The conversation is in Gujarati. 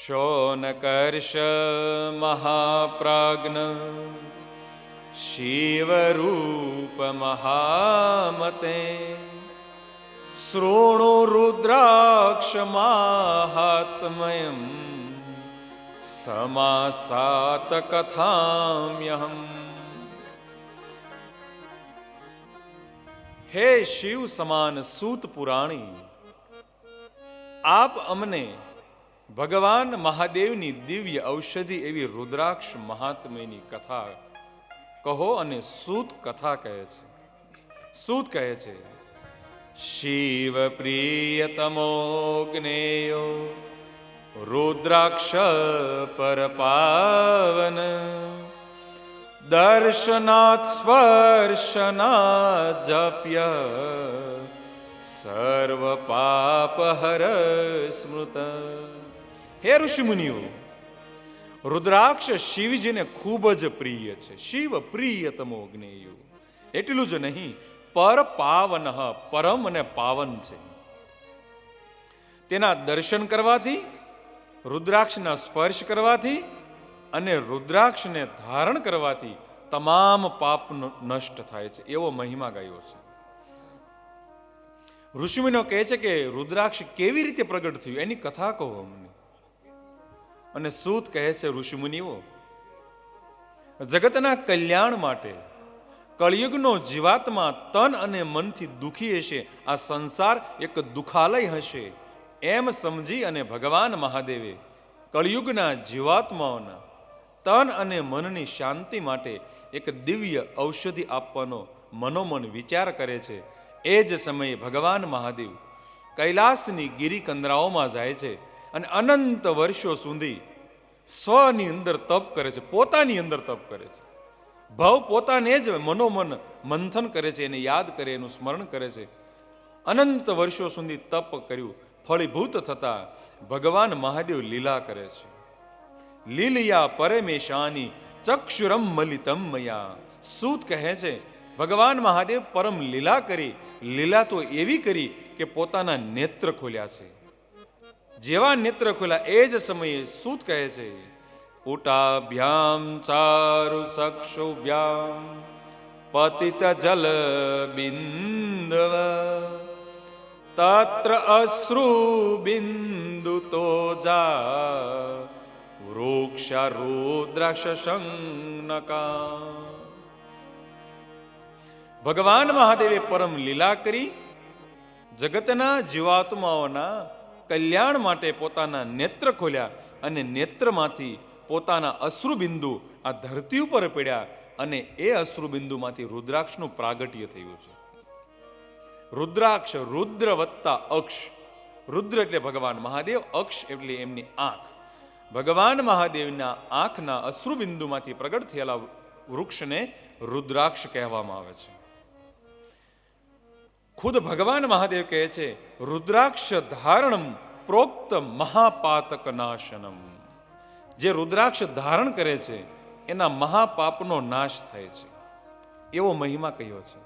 શોનકર્ષ મહાપ્રાજ્ઞ શિવરૂપ મહામતે શૃણુ રુદ્રાક્ષ માહાત્મ્યમ સમાસાત કથામ્યહમ. હે શિવ સમાન સૂત પુરાણી, આપ અમને ભગવાન મહાદેવની દિવ્ય ઔષધિ એવી રુદ્રાક્ષ મહાત્મ્યની કથા કહો. અને સૂત કથા કહે છે. સૂત કહે છે, શિવ પ્રિયતમો જ્ઞેયો રુદ્રાક્ષ પર પાવન દર્શનાત સ્પર્શનાત જપ્ય સર્વ પાપ હર સ્મૃત. હે ઋષિમુનિઓ, રુદ્રાક્ષ શિવજીને ખૂબ જ પ્રિય છે. શિવ પ્રિયતમો જ્ઞેયો, એટલું જ નહીં, પર પાવન, પરમ અને પાવન છે. તેના દર્શન કરવાથી, રુદ્રાક્ષના સ્પર્શ કરવાથી અને રુદ્રાક્ષને ધારણ કરવાથી તમામ પાપ નષ્ટ થાય છે, એવો મહિમા ગાયો છે. ઋષિમુનિઓ કહે છે કે રુદ્રાક્ષ કેવી રીતે પ્રગટ થયું એની કથા કહો અમને. અને સૂત કહે છે, ઋષિમુનિઓ, જગતના કલ્યાણ માટે કળિયુગનો જીવાત્મા તન અને મનથી દુખી હશે, આ સંસાર એક દુખાલય હશે, એમ સમજી અને ભગવાન મહાદેવે કળિયુગના જીવાત્માઓના તન અને મનની શાંતિ માટે એક દિવ્ય ઔષધિ આપવાનો મનોમન વિચાર કરે છે. એ જ સમયે ભગવાન મહાદેવ કૈલાસની ગિરિકંદરાઓમાં જાય છે અને અનંત વર્ષો સુધી સ્વની અંદર તપ કરે છે, પોતાની અંદર તપ કરે છે. ભાવ પોતાને જ મનોમન મંથન કરે છે, એને યાદ કરે, એનું સ્મરણ કરે છે. અનંત વર્ષો સુધી તપ કર્યું, ફળીભૂત થતા ભગવાન મહાદેવ લીલા કરે છે. લીલયા પરમેશાની ચક્ષુરમ મલિતમ મયા. સૂત કહે છે, ભગવાન મહાદેવ પરમ લીલા કરી. લીલા તો એવી કરી કે પોતાના નેત્ર ખોલ્યા છે. જેવા નેત્ર ખોલ્યા એ જ સમયે સૂત કહે છે, પુટાભ્યામ ચારુ ચક્ષુભ્યામ પતિત જલ બિંદવ તત્ર અશ્રુ બિંદુ તો જા વૃક્ષ રુદ્રાક્ષ સંનકા. ભગવાન મહાદેવે પરમ લીલા કરી જગતના જીવાત્માઓના કલ્યાણ માટે પોતાના નેત્ર ખોલ્યા અને નેત્રમાંથી પોતાના અશ્રુબિંદુ આ ધરતી ઉપર પડ્યા અને એ અશ્રુબિંદુમાંથી રુદ્રાક્ષનું પ્રાગટ્ય થયું છે. રુદ્રાક્ષ, રુદ્ર વત્તા અક્ષ. રુદ્ર એટલે ભગવાન મહાદેવ, અક્ષ એટલે એમની આંખ. ભગવાન મહાદેવના આંખના અશ્રુબિંદુમાંથી પ્રગટ થયેલા વૃક્ષને રુદ્રાક્ષ કહેવામાં આવે છે. ખુદ ભગવાન મહાદેવ કહે છે, રુદ્રાક્ષ ધારણમ પ્રોક્ત મહાપાતક નાશનમ. જે રુદ્રાક્ષ ધારણ કરે છે એના મહાપાપનો નાશ થાય છે, એવો મહિમા કહ્યો છે.